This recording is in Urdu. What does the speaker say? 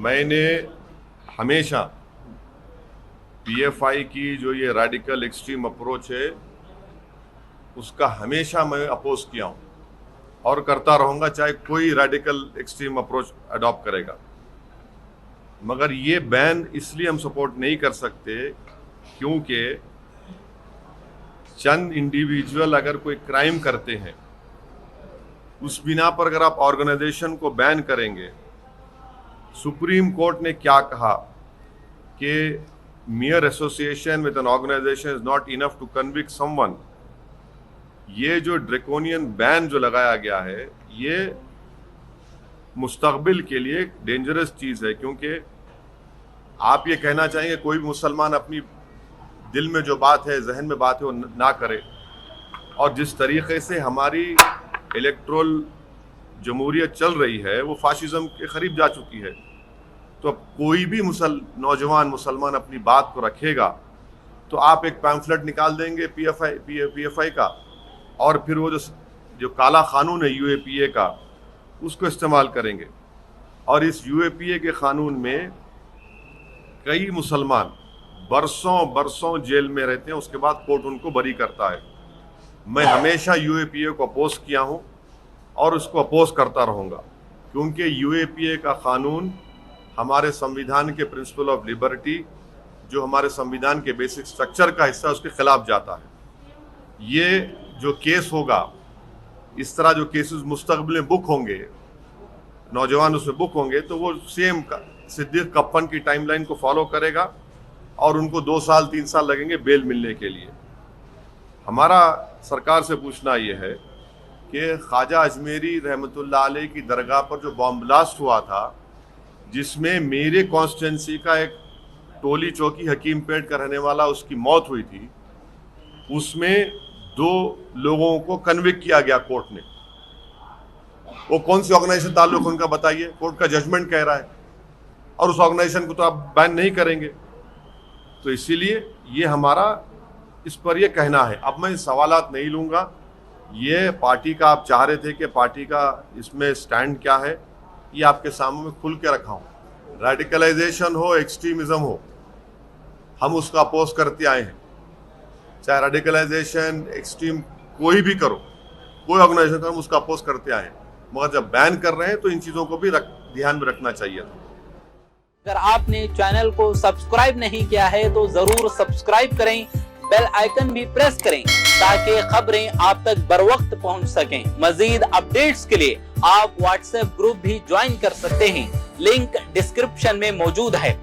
میں نے ہمیشہ پی ایف آئی کی جو یہ ریڈیکل ایکسٹریم اپروچ ہے اس کا ہمیشہ میں اپوز کیا ہوں اور کرتا رہوں گا، چاہے کوئی ریڈیکل ایکسٹریم اپروچ اڈاپٹ کرے گا. مگر یہ بین اس لیے ہم سپورٹ نہیں کر سکتے کیونکہ چند انڈیویجول اگر کوئی کرائم کرتے ہیں اس بنا پر اگر آپ آرگنائزیشن کو بین کریں گے. سپریم کورٹ نے کیا کہا کہ mere association with an organization is not enough to convict someone. یہ جو ڈریکونین بین جو لگایا گیا ہے یہ مستقبل کے لیے ایک ڈینجرس چیز ہے، کیونکہ آپ یہ کہنا چاہیں گے کوئی بھی مسلمان اپنی دل میں جو بات ہے، ذہن میں بات ہے وہ نہ کرے. اور جس طریقے سے ہماری الیکٹرل جمہوریت چل رہی ہے وہ فاشزم کے قریب جا چکی ہے. تو اب کوئی بھی نوجوان مسلمان اپنی بات کو رکھے گا تو آپ ایک پیمفلٹ نکال دیں گے پی ایف آئی کا، اور پھر وہ جو کالا قانون ہے یو اے پی اے کا اس کو استعمال کریں گے. اور اس یو اے پی اے کے قانون میں کئی مسلمان برسوں جیل میں رہتے ہیں، اس کے بعد کورٹ ان کو بری کرتا ہے. میں ہمیشہ یو اے پی اے کو اپوز کیا ہوں اور اس کو اپوز کرتا رہوں گا، کیونکہ یو اے پی اے کا قانون ہمارے سمویدھان کے پرنسپل آف لبرٹی، جو ہمارے سمویدھان کے بیسک سٹرکچر کا حصہ، اس کے خلاف جاتا ہے. یہ جو کیس ہوگا، اس طرح جو کیسز مستقبل میں بک ہوں گے، نوجوان اس میں بک ہوں گے، تو وہ سیم صدیق کفن کی ٹائم لائن کو فالو کرے گا اور ان کو 2 سال 3 سال لگیں گے بیل ملنے کے لیے. ہمارا سرکار سے پوچھنا یہ ہے کہ خواجہ اجمیری رحمۃ اللہ علیہ کی درگاہ پر جو بام بلاسٹ ہوا تھا، جس میں میرے کانسٹیٹنسی کا ایک ٹولی چوکی حکیم پیٹ کا رہنے والا اس کی موت ہوئی تھی، اس میں 2 لوگوں کو کنوکٹ کیا گیا کورٹ نے. وہ کون سی آرگنائزیشن تعلق ان کا بتائیے؟ کورٹ کا ججمنٹ کہہ رہا ہے، اور اس آرگنائزیشن کو تو آپ بین نہیں کریں گے. تو اسی لیے یہ ہمارا اس پر یہ کہنا ہے. اب میں سوالات نہیں لوں گا، یہ پارٹی کا آپ چاہ رہے تھے کہ پارٹی کا اس میں سٹینڈ کیا ہے، یہ آپ کے سامنے میں کھل کے رکھا ہوں. ریڈیکلائزیشن ہو، ایکسٹریمزم ہو، ہم اس کا اپوز کرتے آئے ہیں. چاہے ریڈیکلائزیشن ایکسٹریم کوئی بھی کرو، کوئی آرگنائزیشن کرو، ہم اس کا اپوز کرتے آئے ہیں. مگر جب بین کر رہے ہیں تو ان چیزوں کو بھی دھیان میں رکھنا چاہیے تھا. اگر آپ نے چینل کو سبسکرائب نہیں کیا ہے تو ضرور سبسکرائب کریں، بیل آئیکن بھی پریس کریں تاکہ خبریں آپ تک بر وقت پہنچ سکیں. مزید اپڈیٹس کے لیے آپ واٹس ایپ گروپ بھی جوائن کر سکتے ہیں، لنک ڈسکرپشن میں موجود ہے.